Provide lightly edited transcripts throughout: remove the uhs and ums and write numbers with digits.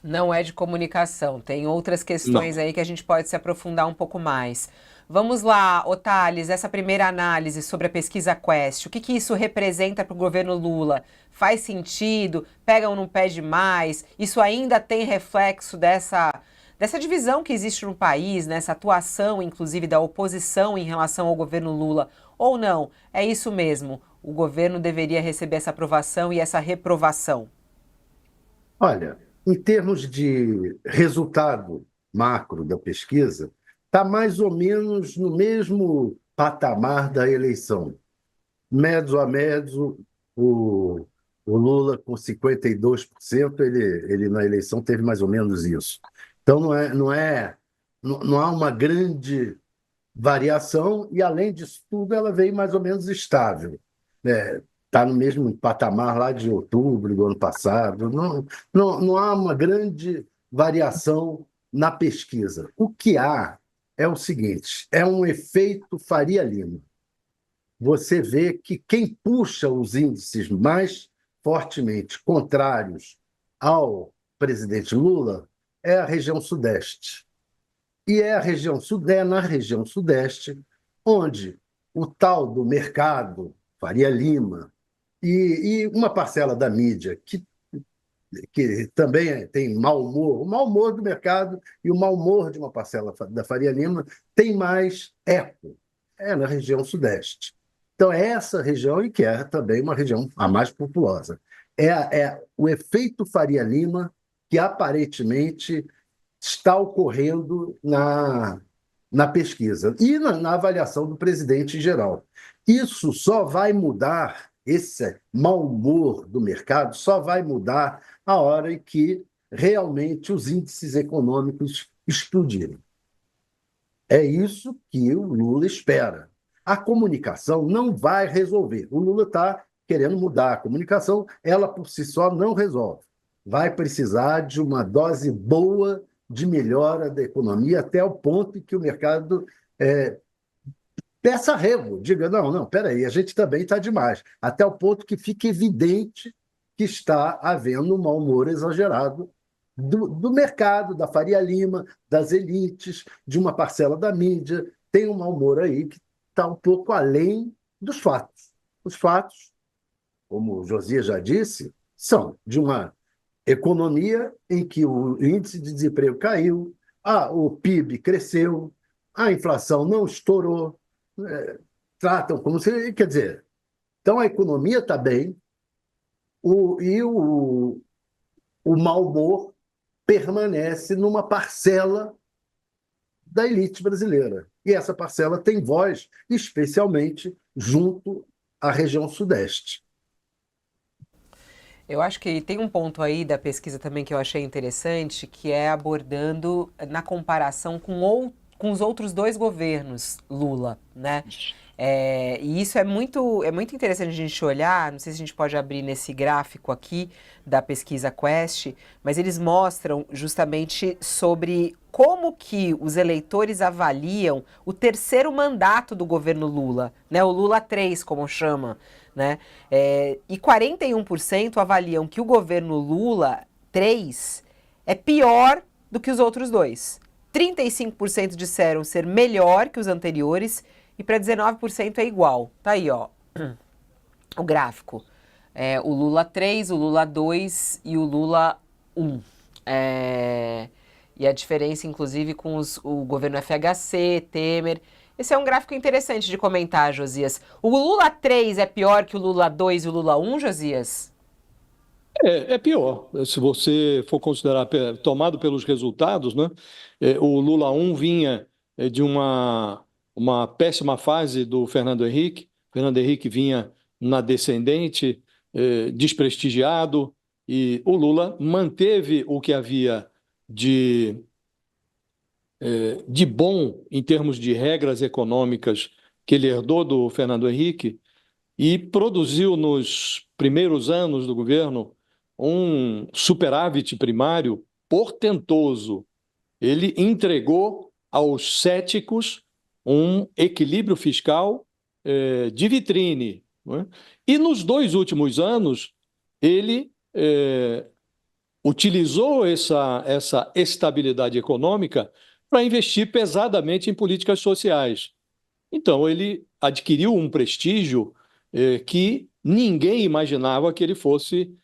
Não é de comunicação, tem outras Não. questões aí que a gente pode se aprofundar um pouco mais. Vamos lá, Otales, essa primeira análise sobre a pesquisa Quest, o que que isso representa para o governo Lula? Faz sentido? Pega ou não pede mais? Isso ainda tem reflexo dessa divisão que existe no país, nessa atuação, inclusive, da oposição em relação ao governo Lula? Ou não? É isso mesmo, o governo deveria receber essa aprovação e essa reprovação. Olha, em termos de resultado macro da pesquisa, está mais ou menos no mesmo patamar da eleição. Medio a medio, o, o Lula com 52%, ele na eleição teve mais ou menos isso. Então não há uma grande variação e, além disso tudo, ela veio mais ou menos estável. Está no mesmo patamar lá de outubro do ano passado. Não há uma grande variação na pesquisa. O que há é o seguinte: é um efeito Faria Lima. Você vê que quem puxa os índices mais fortemente contrários ao presidente Lula é a região Sudeste. E é na região Sudeste onde o tal do mercado, Faria Lima, e uma parcela da mídia que também tem mau humor, o mau humor do mercado e o mau humor de uma parcela da Faria Lima tem mais eco, é na região Sudeste. Então, é essa região e que é também uma região a mais populosa. É o efeito Faria Lima que aparentemente está ocorrendo na pesquisa e na avaliação do presidente em geral. Isso só vai mudar, esse mau humor do mercado só vai mudar a hora em que realmente os índices econômicos explodirem. É isso que o Lula espera. A comunicação não vai resolver. O Lula está querendo mudar a comunicação, ela por si só não resolve. Vai precisar de uma dose boa de melhora da economia até o ponto em que o mercado peça arrego, diga, não, espera aí, a gente também está demais, até o ponto que fique evidente que está havendo um mau humor exagerado do mercado, da Faria Lima, das elites, de uma parcela da mídia, tem um mau humor aí que está um pouco além dos fatos. Os fatos, como o Josias já disse, são de uma economia em que o índice de desemprego caiu, o PIB cresceu, a inflação não estourou, tratam como se. Quer dizer, então a economia está bem e o mau humor permanece numa parcela da elite brasileira. E essa parcela tem voz, especialmente junto à região Sudeste. Eu acho que tem um ponto aí da pesquisa também que eu achei interessante, que é abordando na comparação com os outros dois governos Lula, né? E isso é muito interessante a gente olhar, não sei se a gente pode abrir nesse gráfico aqui da pesquisa Quest, mas eles mostram justamente sobre como que os eleitores avaliam o terceiro mandato do governo Lula, né? O Lula 3, como chama, né? E 41% avaliam que o governo Lula 3 é pior do que os outros dois. 35% disseram ser melhor que os anteriores e para 19% é igual. Tá aí, ó, o gráfico. O Lula 3, o Lula 2 e o Lula 1. E a diferença, inclusive, com o governo FHC, Temer. Esse é um gráfico interessante de comentar, Josias. O Lula 3 é pior que o Lula 2 e o Lula 1, Josias? É pior, se você for considerar tomado pelos resultados, né? O Lula 1 vinha de uma péssima fase do Fernando Henrique. Fernando Henrique vinha na descendente, desprestigiado, e o Lula manteve o que havia de, de bom em termos de regras econômicas que ele herdou do Fernando Henrique e produziu nos primeiros anos do governo um superávit primário portentoso. Ele entregou aos céticos um equilíbrio fiscal de vitrine, não é? E nos 2 últimos anos, ele utilizou essa estabilidade econômica para investir pesadamente em políticas sociais. Então, ele adquiriu um prestígio que ninguém imaginava que ele fosse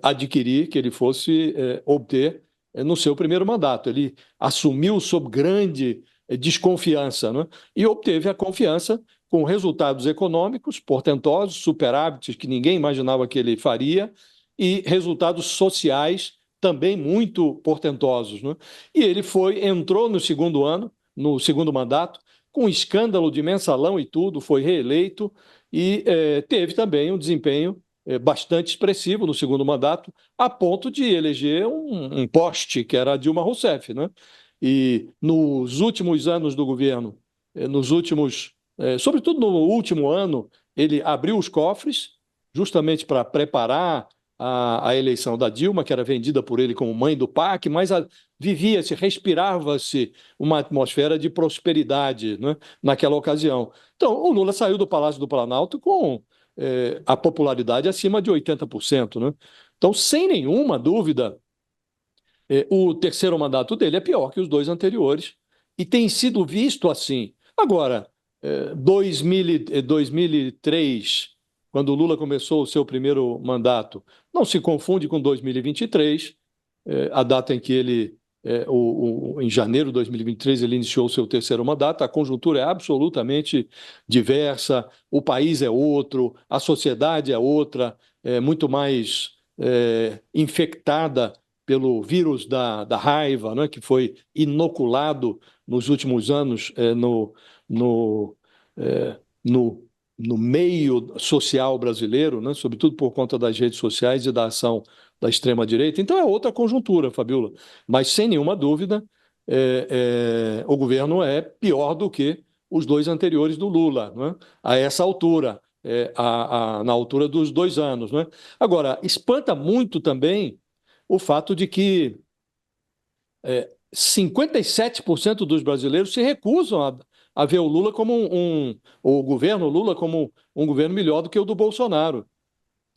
adquirir, que ele fosse obter no seu primeiro mandato. Ele assumiu sob grande desconfiança, né? E obteve a confiança com resultados econômicos portentosos, superávites que ninguém imaginava que ele faria, e resultados sociais também muito portentosos, né? E ele entrou no segundo ano, no segundo mandato, com escândalo de mensalão e tudo, foi reeleito e teve também um desempenho bastante expressivo no segundo mandato, a ponto de eleger um poste, que era a Dilma Rousseff, né? E nos últimos anos do governo, sobretudo no último ano, ele abriu os cofres justamente para preparar a eleição da Dilma, que era vendida por ele como mãe do PAC, mas vivia-se, respirava-se uma atmosfera de prosperidade, né, naquela ocasião. Então, o Lula saiu do Palácio do Planalto com a popularidade acima de 80%, né? Então, sem nenhuma dúvida, o terceiro mandato dele é pior que os dois anteriores e tem sido visto assim. Agora, 2003, quando o Lula começou o seu primeiro mandato, não se confunde com 2023, a data em que ele, em janeiro de 2023, ele iniciou o seu terceiro mandato. A conjuntura é absolutamente diversa, o país é outro, a sociedade é outra, muito mais infectada pelo vírus da raiva, né, que foi inoculado nos últimos anos no, eh, no, no meio social brasileiro, né, sobretudo por conta das redes sociais e da ação da extrema-direita. Então é outra conjuntura, Fabiola. Mas, sem nenhuma dúvida, o governo é pior do que os dois anteriores do Lula, né, a essa altura, na altura dos 2 anos. Né? Agora, espanta muito também o fato de que 57% dos brasileiros se recusam a ver o Lula como o governo Lula como um governo melhor do que o do Bolsonaro.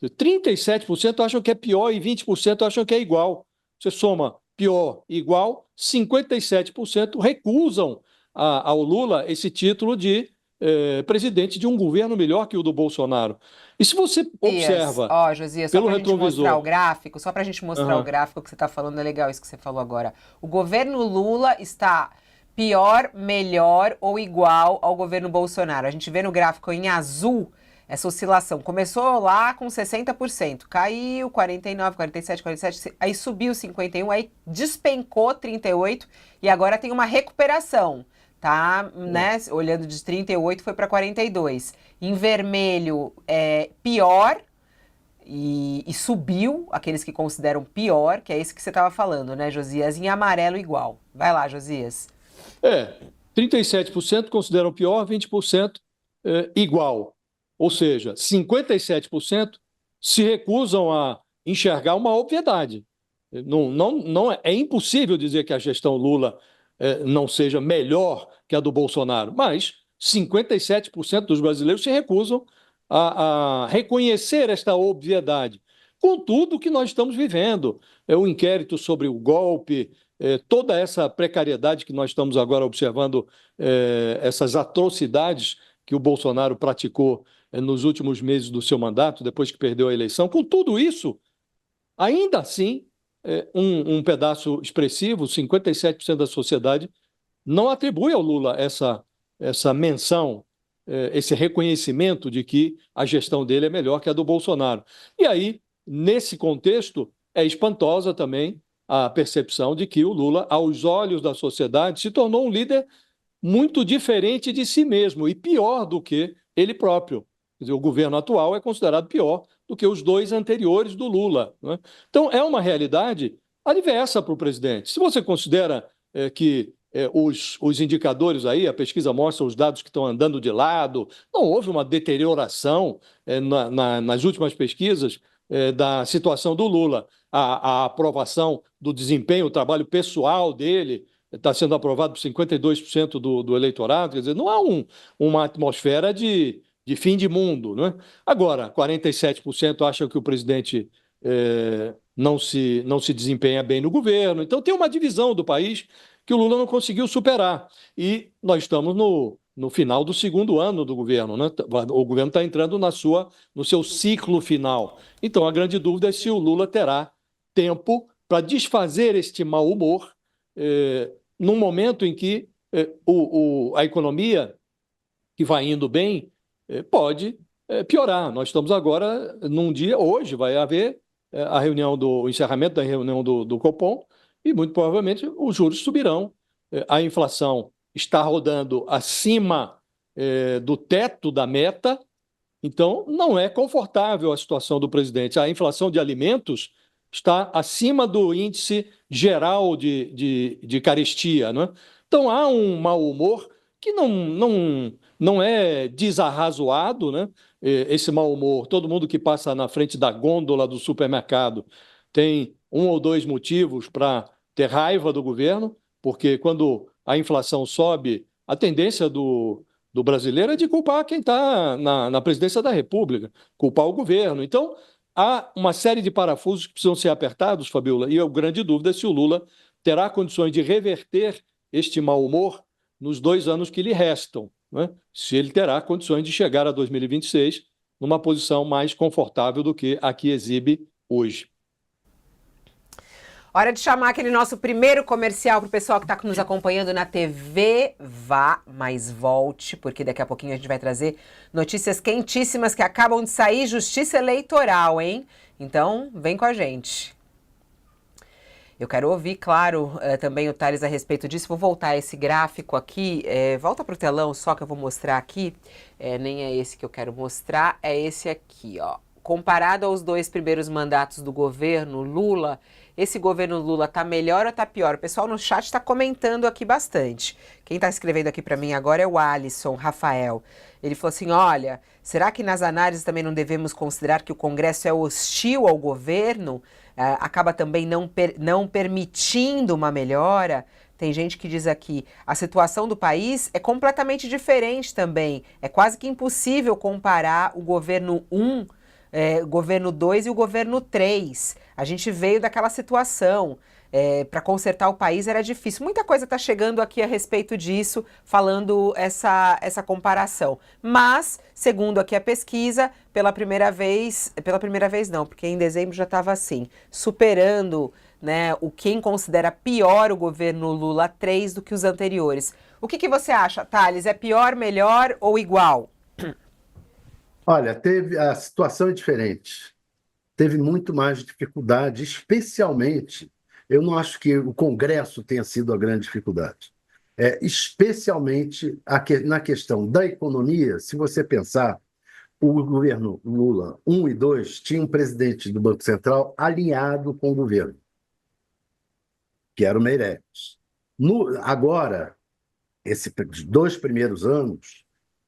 37% acham que é pior e 20% acham que é igual. Você soma pior e igual, 57% recusam ao Lula esse título de presidente de um governo melhor que o do Bolsonaro. E se você observa Ó, Josias, só pelo para a gente mostrar o retrovisor... gráfico, só para a gente mostrar o gráfico que você está falando, é legal isso que você falou agora. O governo Lula está pior, melhor ou igual ao governo Bolsonaro. A gente vê no gráfico em azul essa oscilação. Começou lá com 60%, caiu 49, 47, 47, aí subiu 51, aí despencou 38 e agora tem uma recuperação. Tá, né? Olhando de 38 foi para 42. Em vermelho é pior e subiu aqueles que consideram pior, que é esse que você estava falando, né, Josias? Em amarelo igual. Vai lá, Josias. 37% consideram pior, 20% igual. Ou seja, 57% se recusam a enxergar uma obviedade. É impossível dizer que a gestão Lula não seja melhor que a do Bolsonaro, mas 57% dos brasileiros se recusam a reconhecer esta obviedade. Com tudo que nós estamos vivendo, o inquérito sobre o golpe, toda essa precariedade que nós estamos agora observando, essas atrocidades que o Bolsonaro praticou nos últimos meses do seu mandato, depois que perdeu a eleição, com tudo isso, ainda assim, um pedaço expressivo, 57% da sociedade, não atribui ao Lula essa menção, esse reconhecimento de que a gestão dele é melhor que a do Bolsonaro. E aí, nesse contexto, é espantosa também a percepção de que o Lula, aos olhos da sociedade, se tornou um líder muito diferente de si mesmo e pior do que ele próprio. Quer dizer, o governo atual é considerado pior do que os dois anteriores do Lula, né? Então, é uma realidade adversa para o presidente. Se você considera que os indicadores aí, a pesquisa mostra os dados que estão andando de lado, não houve uma deterioração nas últimas pesquisas da situação do Lula. A aprovação do desempenho, o trabalho pessoal dele está sendo aprovado por 52% do eleitorado, quer dizer, não há uma atmosfera de fim de mundo, né? Agora, 47% acham que o presidente não se desempenha bem no governo. Então, tem uma divisão do país que o Lula não conseguiu superar. E nós estamos no final do segundo ano do governo, né? O governo está entrando no seu ciclo final. Então, a grande dúvida é se o Lula terá tempo para desfazer este mau humor num momento em que a economia, que vai indo bem, pode piorar. Nós estamos agora num dia, hoje vai haver o encerramento da reunião do Copom, e muito provavelmente os juros subirão. A inflação está rodando acima do teto da meta, então não é confortável a situação do presidente. A inflação de alimentos está acima do índice geral de carestia, né? Então há um mau humor que não é desarrazoado, né? Esse mau humor, todo mundo que passa na frente da gôndola do supermercado tem um ou dois motivos para ter raiva do governo, porque quando a inflação sobe, a tendência do brasileiro é de culpar quem está na presidência da República, culpar o governo. Então, há uma série de parafusos que precisam ser apertados, Fabiola, e a grande dúvida é se o Lula terá condições de reverter este mau humor nos 2 anos que lhe restam, né? Se ele terá condições de chegar a 2026 numa posição mais confortável do que a que exibe hoje. Hora de chamar aquele nosso primeiro comercial para o pessoal que está nos acompanhando na TV. Vá, mas volte, porque daqui a pouquinho a gente vai trazer notícias quentíssimas que acabam de sair, justiça eleitoral, hein? Então, vem com a gente. Eu quero ouvir, claro, também o Thales a respeito disso. Vou voltar esse gráfico aqui. Volta para o telão só que eu vou mostrar aqui. Nem é esse que eu quero mostrar, é esse aqui, ó. Comparado aos 2 primeiros mandatos do governo Lula, esse governo Lula tá melhor ou tá pior? O pessoal no chat está comentando aqui bastante. Quem está escrevendo aqui para mim agora é o Alisson Rafael. Ele falou assim, olha, será que nas análises também não devemos considerar que o Congresso é hostil ao governo? Acaba também não permitindo uma melhora? Tem gente que diz aqui, a situação do país é completamente diferente também. É quase que impossível comparar o governo 1, governo 2 e o governo 3. A gente veio daquela situação. Para consertar o país era difícil. Muita coisa está chegando aqui a respeito disso, falando essa comparação. Mas, segundo aqui a pesquisa, pela primeira vez não, porque em dezembro já estava assim, superando, né, quem considera pior o governo Lula 3 do que os anteriores. O que você acha, Thales? É pior, melhor ou igual? Olha, a situação é diferente. Teve muito mais dificuldade, especialmente, eu não acho que o Congresso tenha sido a grande dificuldade. Especialmente na questão da economia, se você pensar, o governo Lula 1 e 2 tinha um presidente do Banco Central alinhado com o governo, que era o Meirelles. Agora, esses 2 primeiros anos,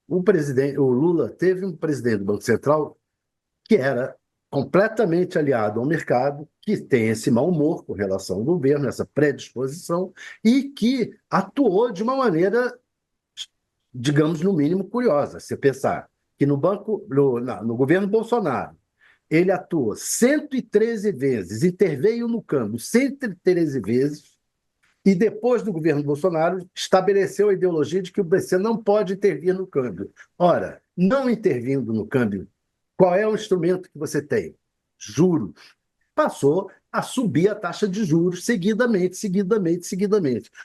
o Lula teve um presidente do Banco Central que era completamente aliado ao mercado, que tem esse mau humor com relação ao governo, essa predisposição, e que atuou de uma maneira, digamos, no mínimo curiosa. Você pensar que no governo Bolsonaro, ele atua 113 vezes, interveio no câmbio 113 vezes, e depois do governo Bolsonaro estabeleceu a ideologia de que o BC não pode intervir no câmbio. Ora, não intervindo no câmbio, qual é o instrumento que você tem? Juros. Passou a subir a taxa de juros seguidamente.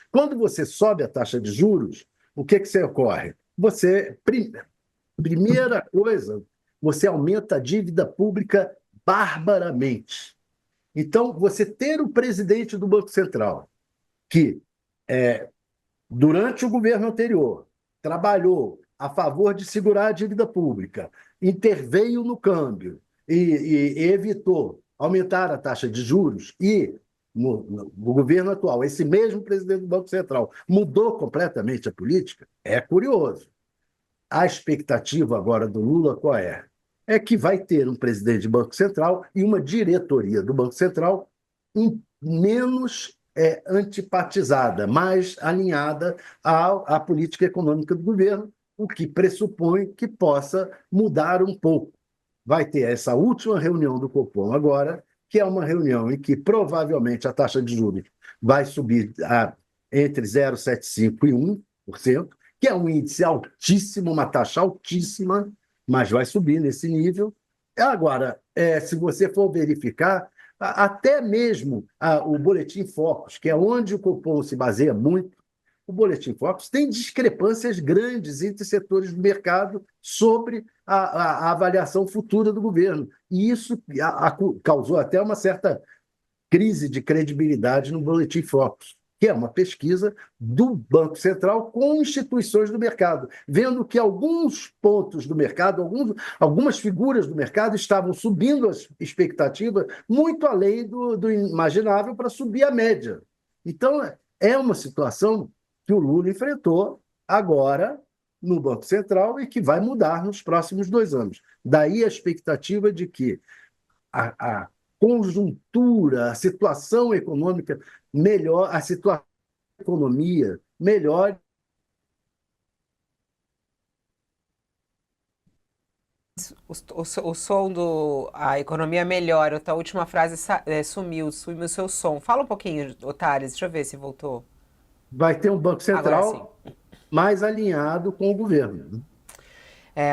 Quando você sobe a taxa de juros, o que você ocorre? Primeira coisa, você aumenta a dívida pública barbaramente. Então, você ter o presidente do Banco Central, que, durante o governo anterior, trabalhou a favor de segurar a dívida pública, interveio no câmbio e evitou aumentar a taxa de juros, e no governo atual, esse mesmo presidente do Banco Central mudou completamente a política, é curioso. A expectativa agora do Lula qual é? É que vai ter um presidente do Banco Central e uma diretoria do Banco Central menos antipatizada, mais alinhada à política econômica do governo, o que pressupõe que possa mudar um pouco. Vai ter essa última reunião do Copom agora, que é uma reunião em que provavelmente a taxa de juros vai subir entre 0,75% e 1%, que é um índice altíssimo, uma taxa altíssima, mas vai subir nesse nível. Agora, se você for verificar, até mesmo o Boletim Focus, que é onde o Copom se baseia muito, o Boletim Focus tem discrepâncias grandes entre setores do mercado sobre a avaliação futura do governo. E isso causou até uma certa crise de credibilidade no Boletim Focus, que é uma pesquisa do Banco Central com instituições do mercado, vendo que alguns pontos do mercado, algumas figuras do mercado estavam subindo as expectativas muito além do imaginável para subir a média. Então, é uma situação que o Lula enfrentou agora no Banco Central e que vai mudar nos próximos 2 anos. Daí a expectativa de que a conjuntura, a situação econômica melhor, a situação da economia melhore. O som a economia melhora. A tua última frase sumiu o seu som. Fala um pouquinho, Thales, deixa eu ver se voltou. Vai ter um Banco Agora sim. Central mais alinhado com o governo.